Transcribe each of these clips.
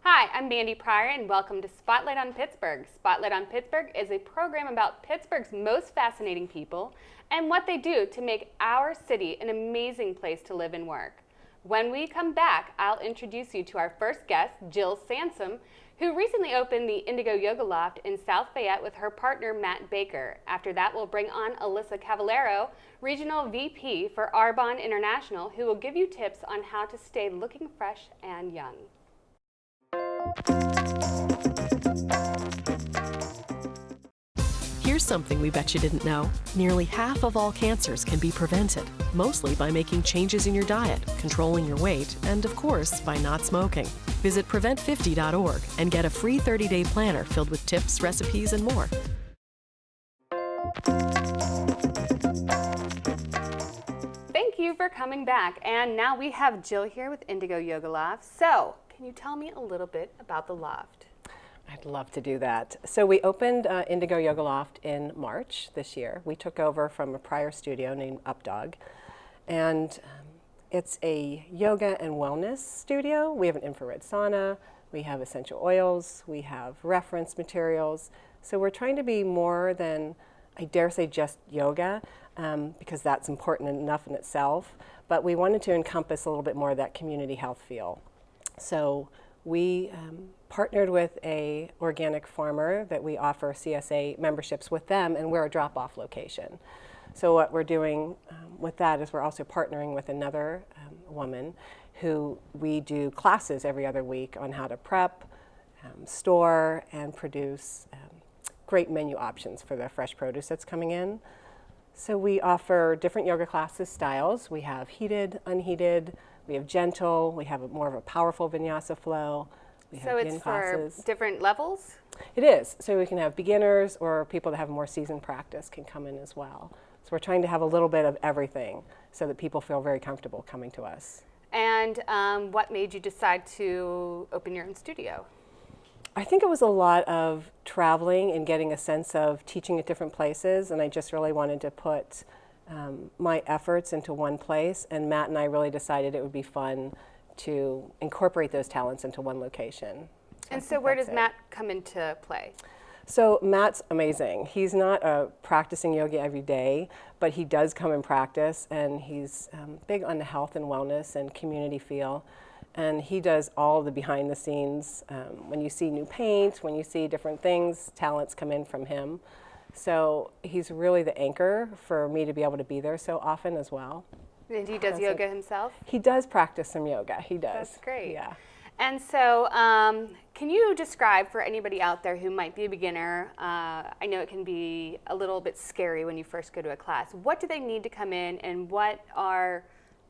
Hi, I'm Mandi Pryor and welcome to Spotlight on Pittsburgh. Spotlight on Pittsburgh is a program about Pittsburgh's most fascinating people and what they do to make our city an amazing place to live and work. When we come back, I'll introduce you to our first guest, Jill Sansom, who recently opened the Indigo Yoga loft in South Fayette with her partner, Matt Baker. After that, we'll bring on Alyssa Cavallaro, Regional VP for Arbonne International, who will give you tips on how to stay looking fresh and young. Here's something we bet you didn't know. Nearly half of all cancers can be prevented, mostly by making changes in your diet, controlling your weight, and of course, by not smoking. Visit prevent50.org and get a free 30-day planner filled with tips, recipes, and more. Thank you for coming back. And now we have Jill here with Indigo Yoga Loft. So, can you tell me a little bit about the loft? I'd love to do that. So we opened Indigo Yoga Loft in March this year. We took over from a Pryor studio named Updog. And it's a yoga and wellness studio. We have an infrared sauna, we have essential oils, we have reference materials. So we're trying to be more than, I dare say, just yoga, because that's important enough in itself. But we wanted to encompass a little bit more of that community health feel. So we partnered with a organic farmer that we offer CSA memberships with them, and we're a drop-off location. So what we're doing with that is we're also partnering with another woman who we do classes every other week on how to prep, store, and produce great menu options for the fresh produce that's coming in. So we offer different yoga classes styles. We have heated, unheated, we have gentle, we have more of a powerful vinyasa flow. We have yin classes. For different levels? It is. So we can have beginners or people that have more seasoned practice can come in as well. So we're trying to have a little bit of everything so that people feel very comfortable coming to us. And what made you decide to open your own studio? I think it was a lot of traveling and getting a sense of teaching at different places, and I just really wanted to put my efforts into one place, and Matt and I really decided it would be fun to incorporate those talents into one location. And so where does Matt come into play? So Matt's amazing. He's not practicing yoga every day, but he does come and practice, and he's big on the health and wellness and community feel. And he does all the behind the scenes. When you see new paint, when you see different things, talents come in from him. So he's really the anchor for me to be able to be there so often as well. And he does yoga himself? He does practice some yoga, he does. That's great. Yeah. And so can you describe for anybody out there who might be a beginner, I know it can be a little bit scary when you first go to a class, what do they need to come in, and what are,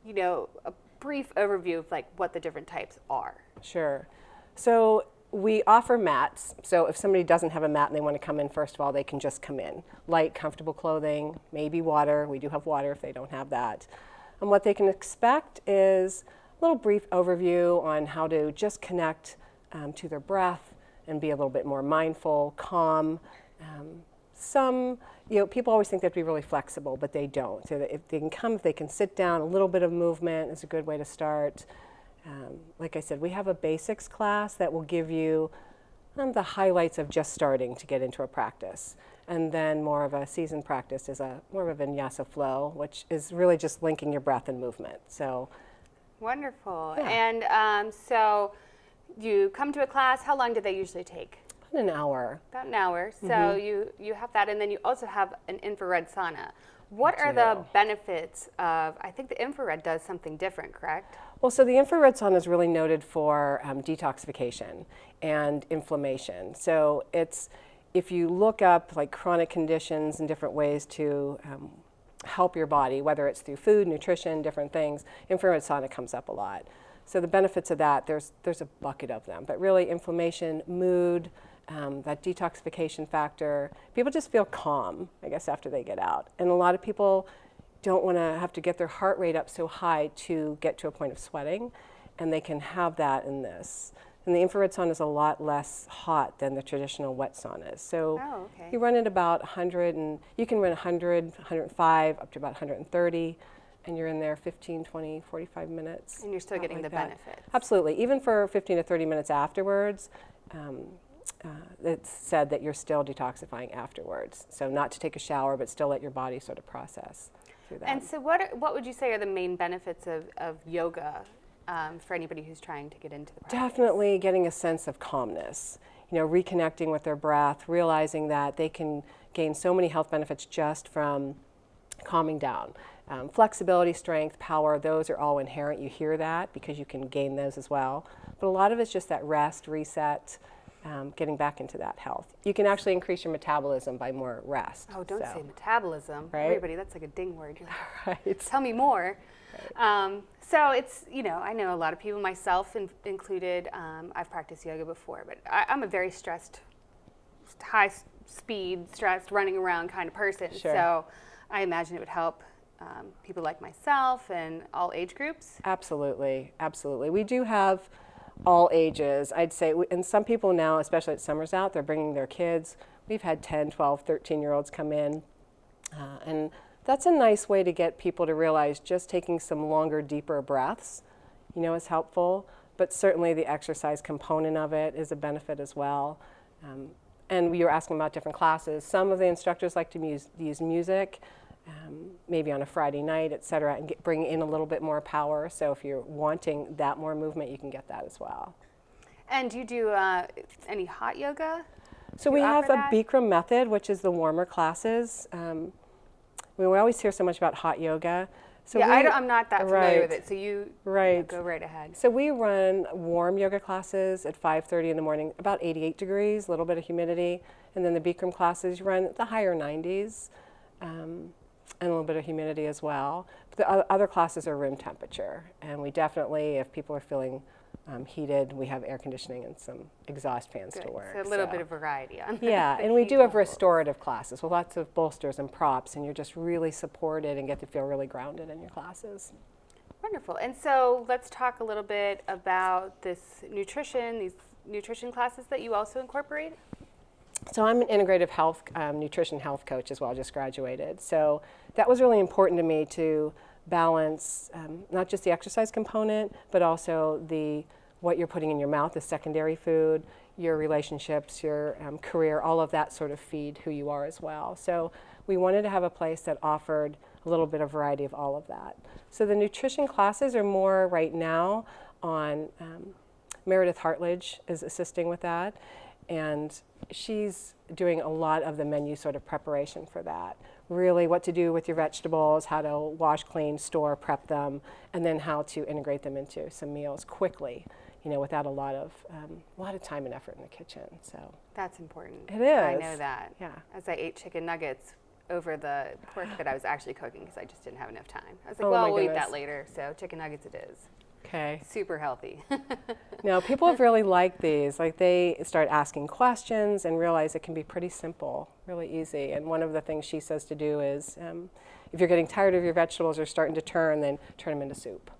you know, a brief overview of like what the different types are? Sure. So we offer mats. So if somebody doesn't have a mat and they want to come in, first of all, they can just come in. Light, comfortable clothing, maybe water. We do have water if they don't have that. And what they can expect is a little brief overview on how to just connect to their breath and be a little bit more mindful, calm. People always think they have to be really flexible, but they don't. So if they can come, if they can sit down, a little bit of movement is a good way to start. Like I said, we have a basics class that will give you the highlights of just starting to get into a practice. And then more of a seasoned practice is more of a vinyasa flow, which is really just linking your breath and movement. So, wonderful. Yeah. And so you come to a class, how long do they usually take? About an hour. About an hour. So you have that, and then you also have an infrared sauna. What are the benefits of, I think the infrared does something different, correct? Well, so the infrared sauna is really noted for detoxification and inflammation. So it's, if you look up like chronic conditions and different ways to help your body, whether it's through food, nutrition, different things, infrared sauna comes up a lot. So the benefits of that, there's a bucket of them, but really inflammation, mood, that detoxification factor, people just feel calm, I guess, after they get out. And a lot of people don't want to have to get their heart rate up so high to get to a point of sweating, and they can have that in this. And the infrared sauna is a lot less hot than the traditional wet saunas. So you run at about 100, and you can run 100, 105, up to about 130. and you're in there 15, 20, 45 minutes. And you're still getting the that. benefits. Absolutely. Even for 15 to 30 minutes afterwards, it's said that you're still detoxifying afterwards. So not to take a shower, but still let your body sort of process through that. And so what would you say are the main benefits of yoga for anybody who's trying to get into the practice? Definitely getting a sense of calmness, reconnecting with their breath, realizing that they can gain so many health benefits just from calming down. Flexibility, strength, power, those are all inherent. You hear that because you can gain those as well. But a lot of it's just that rest, reset, getting back into that health. You can actually increase your metabolism by more rest. Oh, don't say metabolism. Right? Everybody, that's like a ding word. You're like, Right. tell me more. Right. So it's, I know a lot of people, myself included, I've practiced yoga before, but I'm a very stressed, high speed, stressed, running around kind of person. Sure. So I imagine it would help people like myself and all age groups. Absolutely, absolutely. We do have all ages, I'd say, and some people now, especially at Summer's Out, they're bringing their kids. We've had 10, 12, 13-year-olds come in, and that's a nice way to get people to realize just taking some longer, deeper breaths, is helpful, but certainly the exercise component of it is a benefit as well. And you were asking about different classes. Some of the instructors like to use music, maybe on a Friday night, et cetera, and bring in a little bit more power. So if you're wanting that more movement, you can get that as well. And do you do any hot yoga? So we have a Bikram method, which is the warmer classes. We always hear so much about hot yoga. So yeah, I'm not that familiar with it, so you go right ahead. So we run warm yoga classes at 5:30 in the morning, about 88 degrees, a little bit of humidity. And then the Bikram classes, you run at the higher 90s. And a little bit of humidity as well. But the other classes are room temperature, and we definitely, if people are feeling heated, we have air conditioning and some exhaust fans to work. So a little bit of variety on yeah, the and we heat do have levels. restorative classes with lots of bolsters and props, and you're just really supported and get to feel really grounded in your classes. Wonderful. And so let's talk a little bit about these nutrition classes that you also incorporate. So I'm an integrative health, nutrition health coach as well, just graduated. So that was really important to me to balance not just the exercise component, but also what you're putting in your mouth, the secondary food, your relationships, your career, all of that sort of feed who you are as well. So we wanted to have a place that offered a little bit of variety of all of that. So the nutrition classes are more right now on, Meredith Hartledge is assisting with that. And she's doing a lot of the menu sort of preparation for that. Really what to do with your vegetables, how to wash, clean, store, prep them, and then how to integrate them into some meals quickly, without a lot of time and effort in the kitchen. So that's important. It is. I know that. Yeah. As I ate chicken nuggets over the pork that I was actually cooking because I just didn't have enough time. I was like, Oh, well, my we'll eat goodness. that later. So chicken nuggets it is. Okay. Super healthy. No, people have really liked these. Like they start asking questions and realize it can be pretty simple, really easy. And one of the things she says to do is, if you're getting tired of your vegetables or starting to turn, then turn them into soup.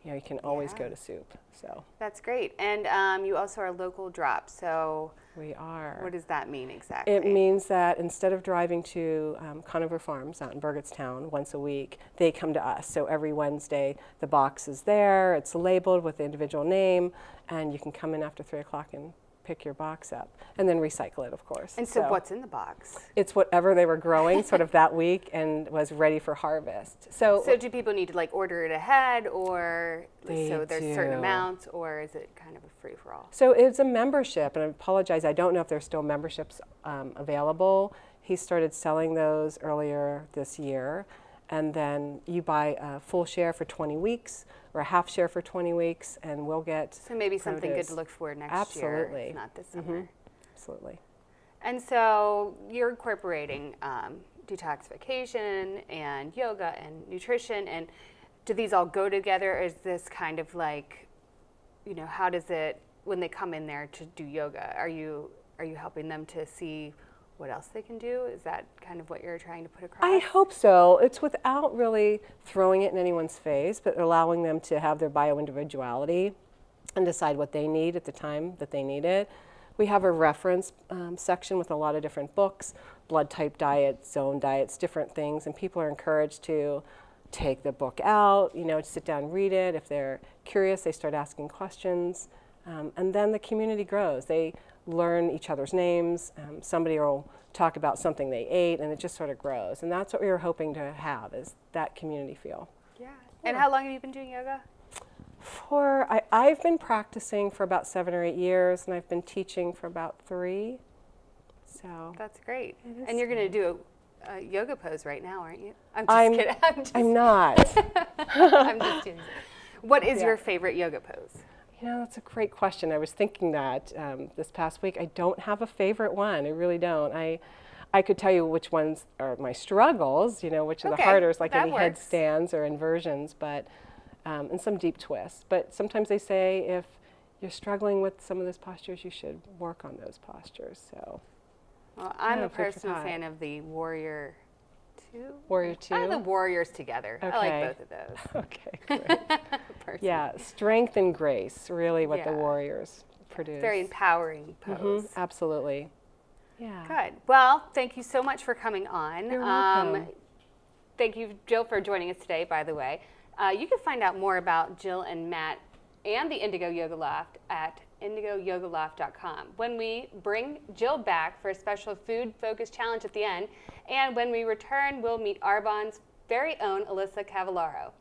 You can always go to soup. So that's great. And you also are local drop. So we are. What does that mean exactly? It means that instead of driving to Conover Farms out in Burgettstown once a week, they come to us. So every Wednesday, the box is there, it's labeled with the individual name, and you can come in after 3 o'clock and pick your box up, and then recycle it, of course. And so what's in the box? It's whatever they were growing sort of that week and was ready for harvest. So do people need to order it ahead, or so there's certain amounts, or is it kind of a free-for-all? So it's a membership, and I apologize, I don't know if there's still memberships available. He started selling those earlier this year, and then you buy a full share for 20 weeks or a half share for 20 weeks, and we'll get So maybe something good to look for next year. Absolutely. If not this summer. Absolutely. And so you're incorporating detoxification and yoga and nutrition, and do these all go together? Is this kind of how does it, when they come in there to do yoga, are you helping them to see what else they can do? Is that kind of what you're trying to put across? I hope so. It's without really throwing it in anyone's face, but allowing them to have their bio-individuality and decide what they need at the time that they need it. We have a reference section with a lot of different books, blood type diets, zone diets, different things, and people are encouraged to take the book out, sit down, read it. If they're curious, they start asking questions. And then the community grows. They learn each other's names. Somebody will talk about something they ate, and it just sort of grows. And that's what we were hoping to have, is that community feel. Yeah. And how long have you been doing yoga? I've been practicing for about 7 or 8 years, and I've been teaching for about 3. So that's great. And you're going to do a yoga pose right now, aren't you? I'm just kidding. I'm not. I'm just kidding. What is your favorite yoga pose? That's a great question. I was thinking that this past week. I don't have a favorite one. I really don't. I could tell you which ones are my struggles, which are the harder, like any headstands or inversions, but and some deep twists. But sometimes they say if you're struggling with some of those postures, you should work on those postures. So, well, I'm a personal fan of the Warrior 2. Warrior 2? The Warriors together. Okay. I like both of those. Okay, great. Yeah, strength and grace, really what the Warriors produce. Very empowering pose. Absolutely. Yeah. Good. Well, thank you so much for coming on. You're welcome. Thank you, Jill, for joining us today, by the way. You can find out more about Jill and Matt and the Indigo Yoga Loft at indigoyogaloft.com. When we bring Jill back for a special food-focused challenge at the end, and when we return, we'll meet Arbonne's very own Alyssa Cavallaro.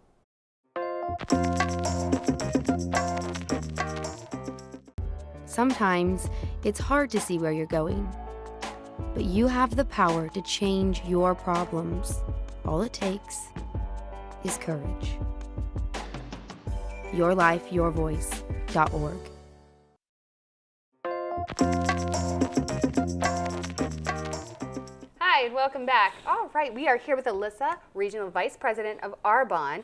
Sometimes it's hard to see where you're going, but you have the power to change your problems. All it takes is courage. YourLifeYourVoice.org. Hi, and welcome back. All right, we are here with Alyssa, Regional Vice President of Arbonne.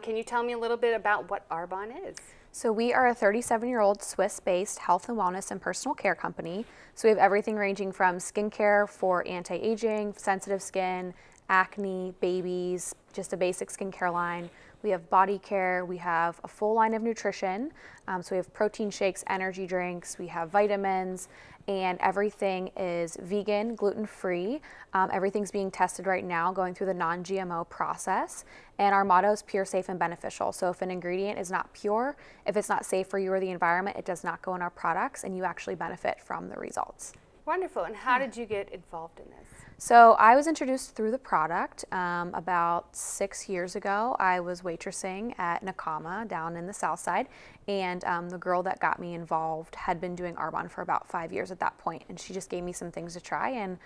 Can you tell me a little bit about what Arbonne is? So we are a 37-year-old Swiss-based health and wellness and personal care company. So we have everything ranging from skincare for anti-aging, sensitive skin, acne, babies, just a basic skincare line. We have body care. We have a full line of nutrition. So we have protein shakes, energy drinks. We have vitamins, and everything is vegan, gluten-free. Everything's being tested right now, going through the non-GMO process. And our motto is pure, safe, and beneficial. So if an ingredient is not pure, if it's not safe for you or the environment, it does not go in our products, and you actually benefit from the results. Wonderful. And how did you get involved in this? So I was introduced through the product about 6 years ago. I was waitressing at Nakama down in the South Side, and the girl that got me involved had been doing Arbonne for about 5 years at that point, and she just gave me some things to try, and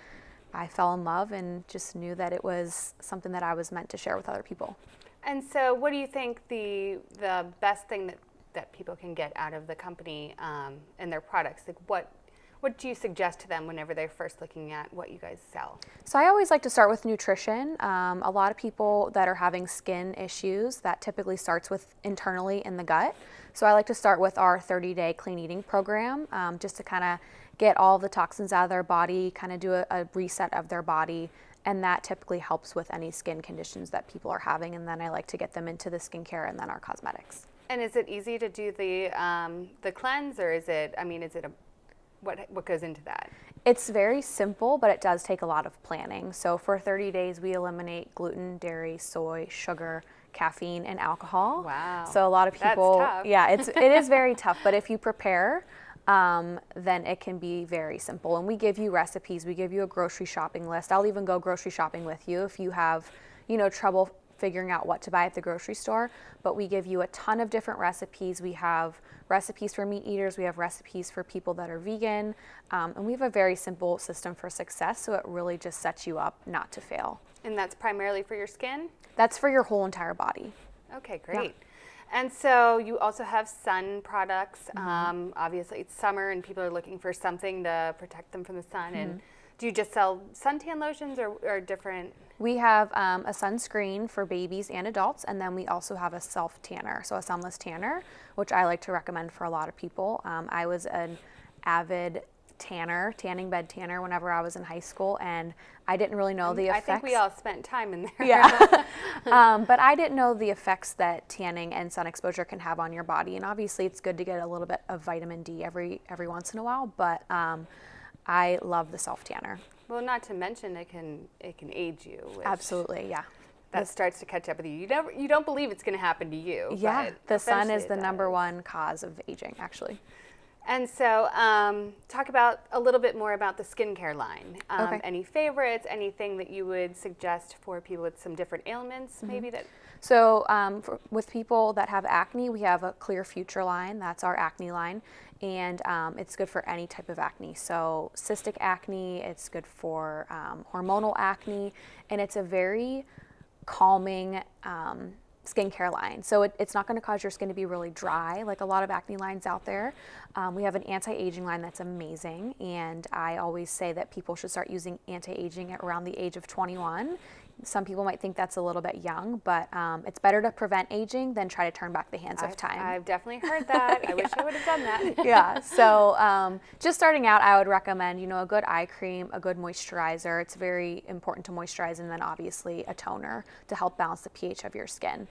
I fell in love and just knew that it was something that I was meant to share with other people. And so what do you think the best thing that people can get out of the company and their products? Like what do you suggest to them whenever they're first looking at what you guys sell? So I always like to start with nutrition. A lot of people that are having skin issues, that typically starts with internally in the gut. So I like to start with our 30-day clean eating program, just to kind of get all the toxins out of their body, kind of do a reset of their body, and that typically helps with any skin conditions that people are having. And then I like to get them into the skincare and then our cosmetics. And is it easy to do the cleanse, or is it what goes into that? It's very simple, but it does take a lot of planning. So for 30 days, we eliminate gluten, dairy, soy, sugar, caffeine, and alcohol. Wow. So a lot of people, that's tough. Yeah, it is very tough, but if you prepare, then it can be very simple. And we give you recipes, we give you a grocery shopping list. I'll even go grocery shopping with you if you have, trouble figuring out what to buy at the grocery store, but we give you a ton of different recipes. We have recipes for meat eaters, we have recipes for people that are vegan, and we have a very simple system for success, so it really just sets you up not to fail. And that's primarily for your skin? That's for your whole entire body. Okay, great. Yeah. And so you also have sun products. Obviously it's summer and people are looking for something to protect them from the sun. And do you just sell suntan lotions or different? We have a sunscreen for babies and adults, and then we also have a self tanner, so a sunless tanner, which I like to recommend for a lot of people. I was an avid tanning bed tanner whenever I was in high school, and I didn't really know the effects. I think we all spent time in there. Yeah. But I didn't know the effects that tanning and sun exposure can have on your body, and obviously it's good to get a little bit of vitamin D every once in a while, but I love the self tanner. Well, not to mention it can age you. Absolutely, yeah. that starts to catch up with you. You don't believe it's going to happen to you. Yeah, but the sun is eventually the it number does. one cause of aging, actually. And so talk about a little bit more about the skincare line. Okay. Any favorites, anything that you would suggest for people with some different ailments, maybe that? So with people that have acne, we have a Clear Future line. That's our acne line. And it's good for any type of acne. So cystic acne, it's good for hormonal acne, and it's a very calming skincare line. So it's not going to cause your skin to be really dry like a lot of acne lines out there. We have an anti-aging line that's amazing, and I always say that people should start using anti-aging at around the age of 21. Some people might think that's a little bit young, but it's better to prevent aging than try to turn back the hands of time. I've definitely heard that. I wish I would have done that. Yeah, so just starting out, I would recommend, a good eye cream, a good moisturizer. It's very important to moisturize, and then obviously a toner to help balance the pH of your skin.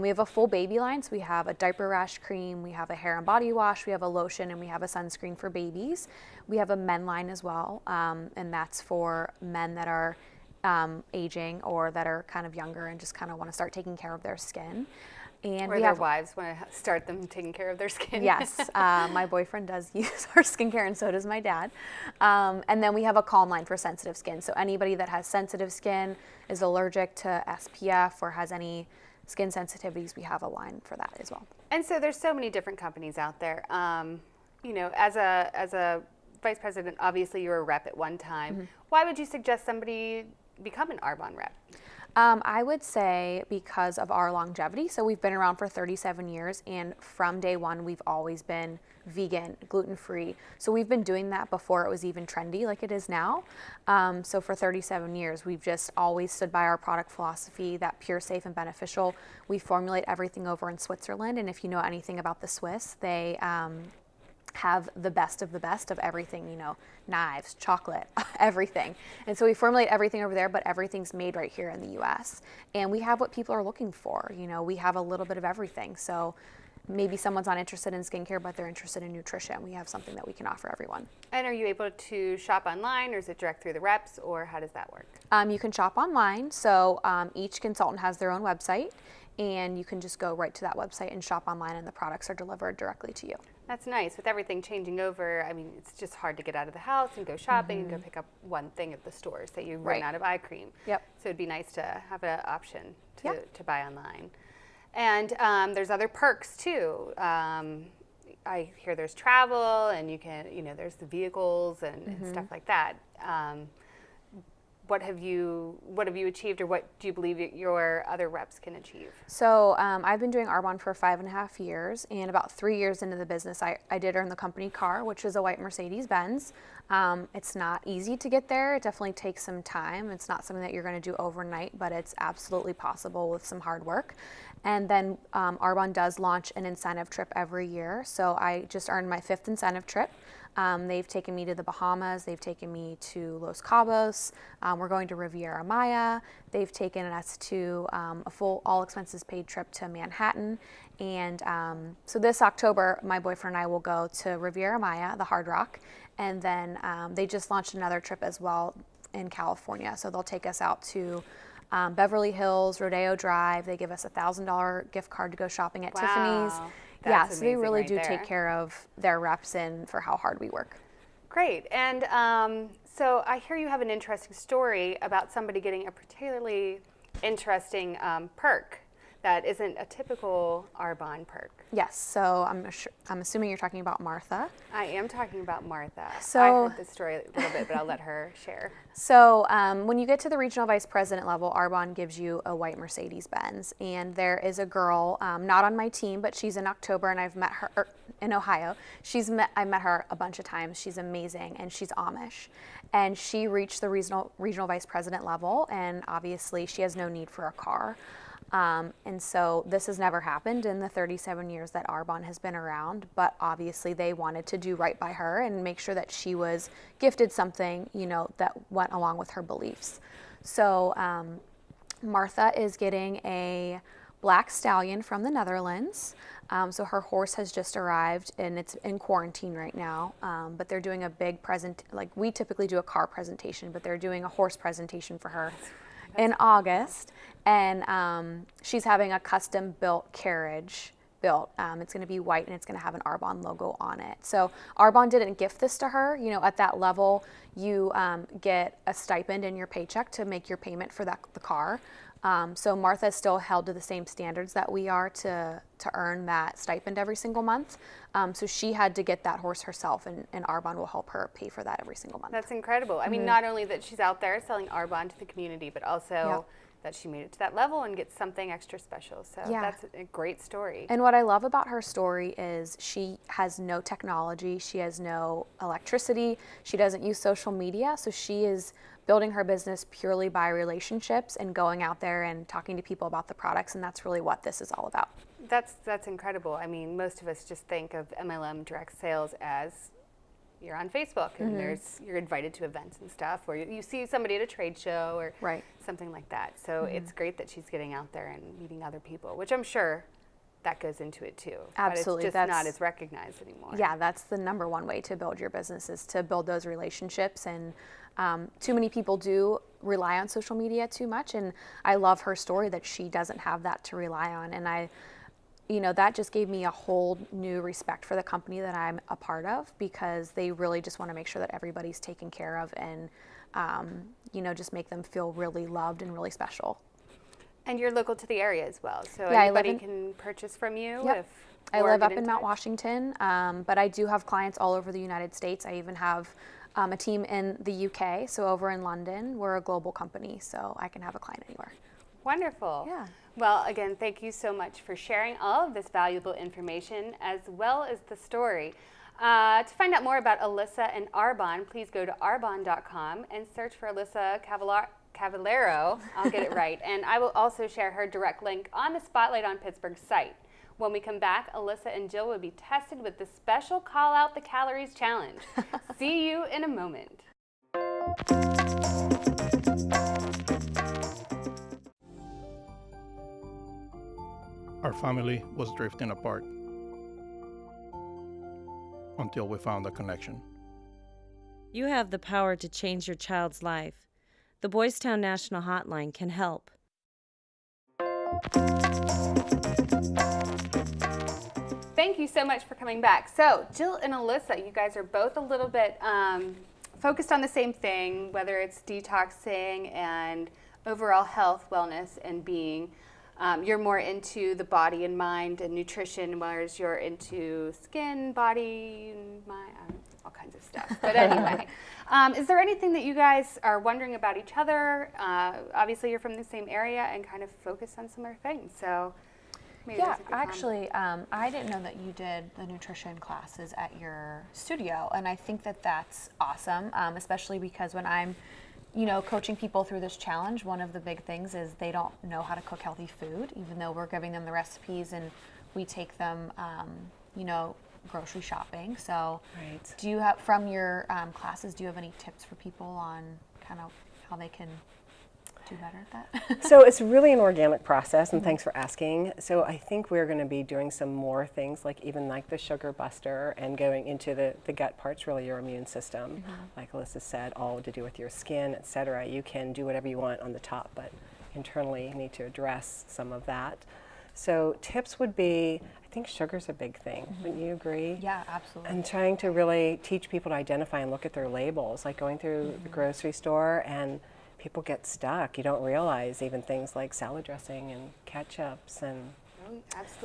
We have a full baby line, so we have a diaper rash cream, we have a hair and body wash, we have a lotion, and we have a sunscreen for babies. We have a men line as well, and that's for men that are aging or that are kind of younger and just kind of want to start taking care of their skin. And Or their wives want to start them taking care of their skin. Yes, my boyfriend does use our skincare, and so does my dad. And then we have a calm line for sensitive skin. So anybody that has sensitive skin, is allergic to SPF, or has any skin sensitivities, we have a line for that as well. And so there's so many different companies out there. As a vice president, obviously you were a rep at one time. Why would you suggest somebody become an Arbonne rep? I would say because of our longevity. So we've been around for 37 years, and from day one, we've always been vegan, gluten-free. So we've been doing that before it was even trendy like it is now. So for 37 years, we've just always stood by our product philosophy, that pure, safe, and beneficial. We formulate everything over in Switzerland, and if you know anything about the Swiss, they have the best of everything, knives, chocolate, everything. And so we formulate everything over there, but everything's made right here in the US. And we have what people are looking for. We have a little bit of everything. So maybe someone's not interested in skincare, but they're interested in nutrition. We have something that we can offer everyone. And are you able to shop online, or is it direct through the reps, or how does that work? You can shop online. So each consultant has their own website, and you can just go right to that website and shop online, and the products are delivered directly to you. That's nice. With everything changing over, it's just hard to get out of the house and go shopping and go pick up one thing at the store. Say you run out of eye cream. Yep. So it'd be nice to have an option to buy online. And there's other perks too. I hear there's travel, and you can, there's the vehicles and stuff like that. What have you achieved, or what do you believe your other reps can achieve? So I've been doing Arbonne for 5.5 years, and about 3 years into the business, I did earn the company car, which is a white Mercedes-Benz. It's not easy to get there. It definitely takes some time. It's not something that you're going to do overnight, but it's absolutely possible with some hard work. And then Arbonne does launch an incentive trip every year. So I just earned my 5th incentive trip. They've taken me to the Bahamas. They've taken me to Los Cabos. We're going to Riviera Maya. They've taken us to a full all expenses paid trip to Manhattan. And so this October, my boyfriend and I will go to Riviera Maya, the Hard Rock. And then they just launched another trip as well in California. So they'll take us out to Beverly Hills, Rodeo Drive. They give us a $1,000 gift card to go shopping at Tiffany's. That's so they really amazing do right take there. care of their reps and for how hard we work. Great. And so I hear you have an interesting story about somebody getting a particularly interesting perk that isn't a typical Arbonne perk. Yes, so I'm assuming you're talking about Martha. I am talking about Martha. So- I heard this story a little bit, but I'll let her share. So when you get to the regional vice president level, Arbonne gives you a white Mercedes-Benz. And there is a girl, not on my team, but she's in October, and I've met her in Ohio. I met her a bunch of times. She's amazing, and she's Amish. And she reached the regional vice president level, and obviously she has no need for a car. And so this has never happened in the 37 years that Arbonne has been around, but obviously they wanted to do right by her and make sure that she was gifted something, that went along with her beliefs. So Martha is getting a black stallion from the Netherlands. So her horse has just arrived, and it's in quarantine right now, but they're doing a big we typically do a car presentation, but they're doing a horse presentation for her. in August, and she's having a custom-built carriage built. It's going to be white and it's going to have an Arbonne logo on it. So Arbonne didn't gift this to her. You know, at that level, you get a stipend in your paycheck to make your payment for the car. So Martha is still held to the same standards that we are to earn that stipend every single month. So she had to get that horse herself, and Arbonne will help her pay for that every single month. That's incredible. I mean, not only that she's out there selling Arbonne to the community, but also that she made it to that level and gets something extra special. So that's a great story. And what I love about her story is she has no technology, she has no electricity, she doesn't use social media, so she is building her business purely by relationships and going out there and talking to people about the products, and that's really what this is all about. That's incredible. I mean, most of us just think of MLM direct sales as you're on Facebook and you're invited to events and stuff, or you see somebody at a trade show or something like that. So it's great that she's getting out there and meeting other people, which I'm sure that goes into it too. Absolutely. But it's just not as recognized anymore. Yeah, that's the number one way to build your business, is to build those relationships. And too many people do rely on social media too much. And I love her story that she doesn't have that to rely on. And that just gave me a whole new respect for the company that I'm a part of, because they really just want to make sure that everybody's taken care of and, just make them feel really loved and really special. And you're local to the area as well, so Yeah, anybody can purchase from you. Yep. I live up in Mount Washington, but I do have clients all over the United States. I even have a team in the UK, so over in London. We're a global company, so I can have a client anywhere. Wonderful. Yeah. Well, again, thank you so much for sharing all of this valuable information as well as the story. To find out more about Alyssa and Arbonne, please go to arbonne.com and search for Alyssa Cavallaro. I'll get it right. And I will also share her direct link on the Spotlight on Pittsburgh site. When we come back, Alyssa and Jill will be tested with the special Call Out the Calories challenge. See you in a moment. Our family was drifting apart until we found a connection. You have the power to change your child's life. The Boys Town National Hotline can help. Thank you so much for coming back. So, Jill and Alyssa, you guys are both a little bit focused on the same thing, whether it's detoxing and overall health, wellness, and being. You're more into the body and mind and nutrition, whereas you're into skin, body, and mind, all kinds of stuff. But anyway, is there anything that you guys are wondering about each other? Obviously, you're from the same area and kind of focus on similar things. So, maybe Yeah, actually, I didn't know that you did the nutrition classes at your studio, and I think that that's awesome, especially because when I'm coaching people through this challenge, one of the big things is they don't know how to cook healthy food, even though we're giving them the recipes and we take them, grocery shopping. So do you have, from your classes, do you have any tips for people on kind of how they can do better at that? So it's really an organic process, and thanks for asking. So I think we're going to be doing some more things, like even like the sugar buster and going into the gut parts, really your immune system. Like Alyssa said, all to do with your skin, etc. You can do whatever you want on the top, but internally you need to address some of that. So tips would be, I think sugar's a big thing. Wouldn't you agree? Yeah, absolutely. And trying to really teach people to identify and look at their labels, like going through the grocery store, and people get stuck. You don't realize even things like salad dressing and ketchups and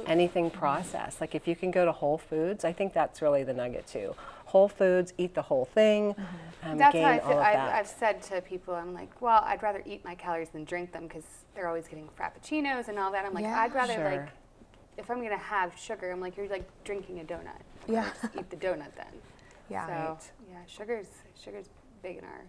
anything processed. Like if you can go to Whole Foods, I think that's really the nugget too. Whole Foods, eat the whole thing, that's gain how all of that. I've said to people, I'm like, well, I'd rather eat my calories than drink them, because they're always getting frappuccinos and all that. I'm like, I'd rather like, if I'm gonna have sugar, I'm like, you're like drinking a donut. Yeah. Just eat the donut then. Yeah. So yeah, sugar's big in our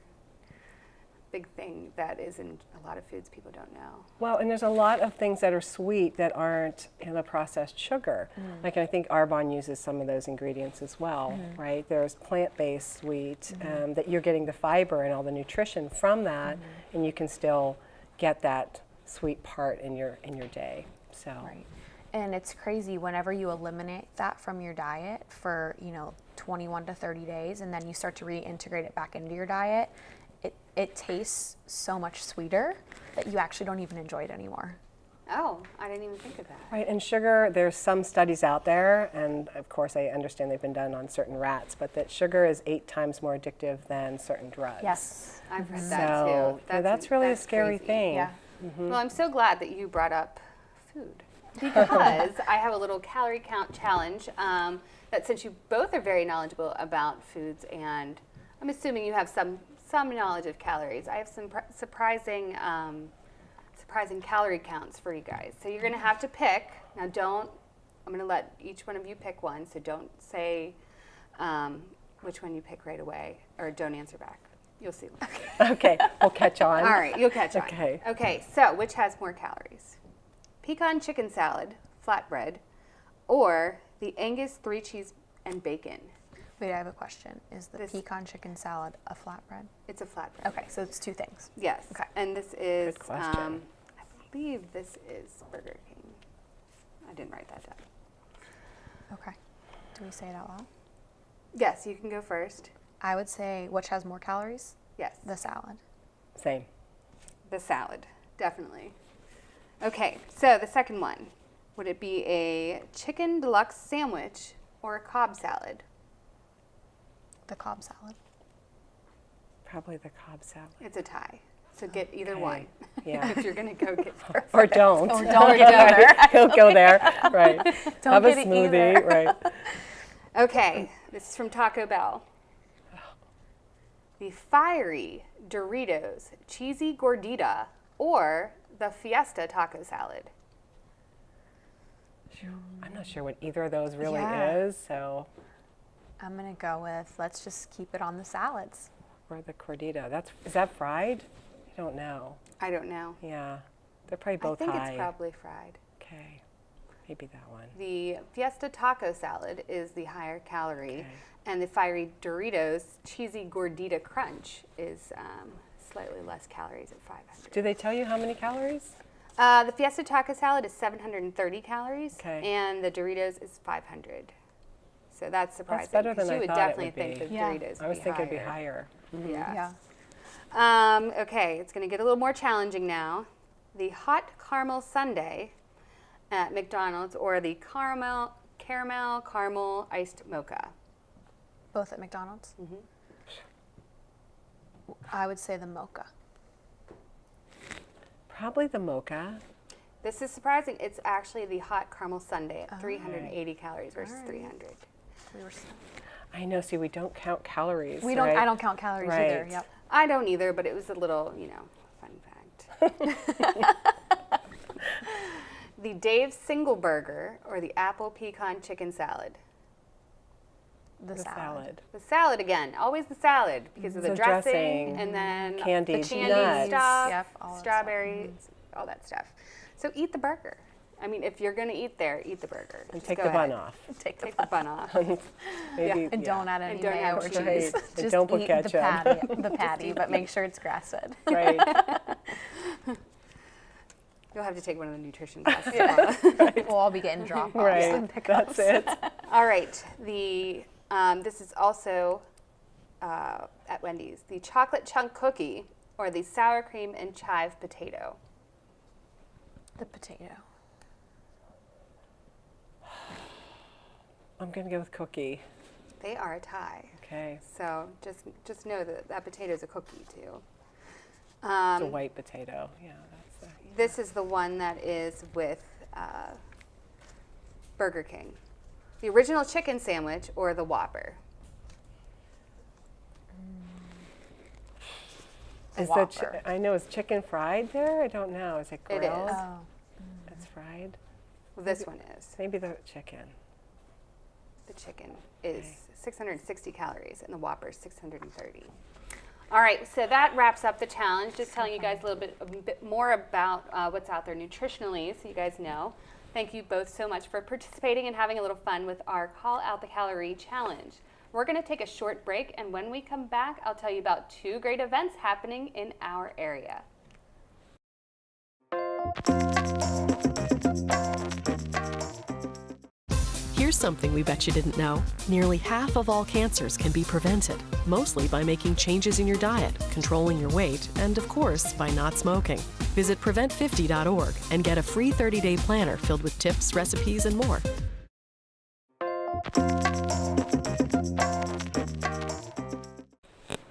big thing that is in a lot of foods people don't know. Well, and there's a lot of things that are sweet that aren't in the processed sugar. Like I think Arbonne uses some of those ingredients as well, right? There's plant-based sweet that you're getting the fiber and all the nutrition from that, and you can still get that sweet part in your day. So. Right. And it's crazy whenever you eliminate that from your diet for 21 to 30 days, and then you start to reintegrate it back into your diet. It tastes so much sweeter. that you actually don't even enjoy it anymore. Oh, I didn't even think of that. Right, and sugar, there's some studies out there, and of course I understand they've been done on certain rats, but that sugar is 8 times more addictive than certain drugs. Yes. I've read that So too. that's really a scary crazy. thing. Yeah. Well, I'm so glad that you brought up food because I have a little calorie count challenge that since you both are very knowledgeable about foods, and I'm assuming you have some knowledge of calories, I have some surprising calorie counts for you guys. So you're going to have to pick. Now I'm going to let each one of you pick one, so don't say which one you pick right away, or don't answer back. You'll see. Okay, we'll catch on. All right, you'll catch on. Okay. Okay, so which has more calories? Pecan chicken salad, flatbread, or the Angus 3 cheese and bacon? Wait, I have a question. Is the This- pecan chicken salad a flatbread? It's a flatbread. Okay, so it's 2 things. Yes. Okay. And this is, Good question. I believe this is Burger King. I didn't write that down. Okay. Do we say it out loud? Yes, you can go first. I would say which has more calories? Yes. The salad. Same. The salad, definitely. Okay, so the second one. Would it be a chicken deluxe sandwich or a Cobb salad? The Cobb salad. Probably the Cobb salad. It's a tie. So get either Okay. one. Yeah. If you're going to go get first. Or don't. Or don't get either. He'll go there. Right. Don't Have a get it smoothie. either. Right. Okay, this is from Taco Bell. The fiery Doritos cheesy gordita or the Fiesta taco salad? I'm not sure what either of those really Yeah. is, so I'm going to go with let's just keep it on the salads. or the cordita. Is that fried? I don't know. I don't know. Yeah. They're probably both I think high. it's probably fried. Okay. Maybe that one. The Fiesta taco salad is the higher calorie, Okay. and the fiery Doritos cheesy gordita crunch is slightly less calories at 500. Do they tell you how many calories? The Fiesta taco salad is 730 calories, Okay. and the Doritos is 500. So that's surprising. That's better 'cause than you I would thought it definitely would think be. the Yeah. Doritos would I was be thinking higher. it'd be higher. Yeah. Yeah. Okay, it's going to get a little more challenging now. The hot caramel sundae at McDonald's or the caramel iced mocha. Both at McDonald's? I would say the mocha. Probably the mocha. This is surprising. It's actually the hot caramel sundae at 380 calories versus 300. We were I know. See, we don't count calories. We don't. right? I don't count calories either. Right. Yep. I don't either, but it was a little, fun fact. The Dave's single burger or the apple pecan chicken salad. The The salad. The salad again, always the salad because of the The dressing, dressing, and then candied the candied nuts. stuff, Yep, all that stuff. strawberries, all that stuff. So eat the burger. I mean, if you're going to eat there, eat the burger. And Just take go the bun ahead. off. Take the Take the bun off. Maybe, and don't add any And don't mayo add or cheese. cheese. Right. And Just don't put eat ketchup. the patty, but make sure it's grass-fed. Right. You'll have to take one of the nutrition classes. We'll all be getting drop-offs Right. and pickups. That's it. All right. This is also at Wendy's. The chocolate chunk cookie or the sour cream and chive potato. The potato. I'm going to go with cookie. They are a tie. Okay. So just know that that potato is a cookie too. It's a white potato. Yeah, that's the. This is the one that is with Burger King. The original chicken sandwich or the Whopper. Is Whopper. I know, is chicken fried there? I don't know. Is it It grilled? is. Oh. It's fried. Well, this one is. Maybe the chicken. The chicken is 660 calories and the Whopper is 630. All right, so that wraps up the challenge. Just telling you guys a bit more about what's out there nutritionally so you guys know. Thank you both so much for participating and having a little fun with our Call Out the Calorie challenge. We're going to take a short break, and when we come back, I'll tell you about 2 great events happening in our area. Here's something we bet you didn't know. Nearly half of all cancers can be prevented, mostly by making changes in your diet, controlling your weight, and of course, by not smoking. Visit prevent50.org and get a free 30-day planner filled with tips, recipes, and more.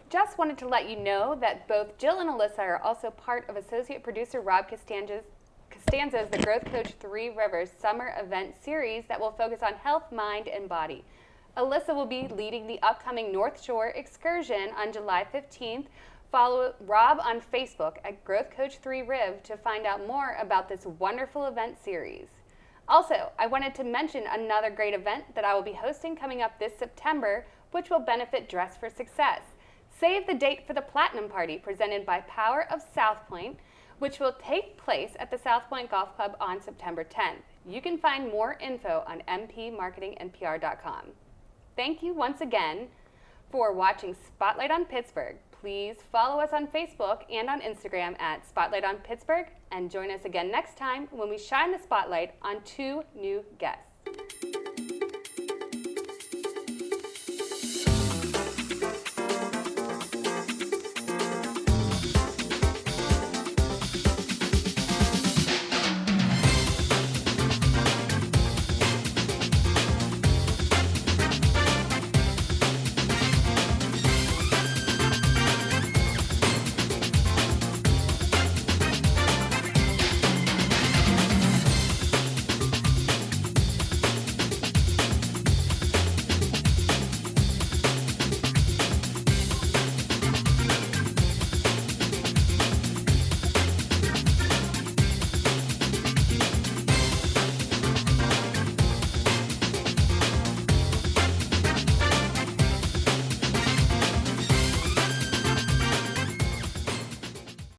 Just wanted to let you know that both Jill and Alyssa are also part of associate producer Rob Costanza's The Growth Coach 3 Rivers summer event series that will focus on health, mind, and body. Alyssa will be leading the upcoming North Shore excursion on July 15th. Follow Rob on Facebook at Growth Coach 3 Riv to find out more about this wonderful event series. Also, I wanted to mention another great event that I will be hosting coming up this September, which will benefit Dress for Success. Save the date for the Platinum Party presented by Power of South Point, which will take place at the South Point Golf Club on September 10th. You can find more info on mpmarketingandpr.com. Thank you once again for watching Spotlight on Pittsburgh. Please follow us on Facebook and on Instagram at Spotlight on Pittsburgh, and join us again next time when we shine the spotlight on 2 new guests.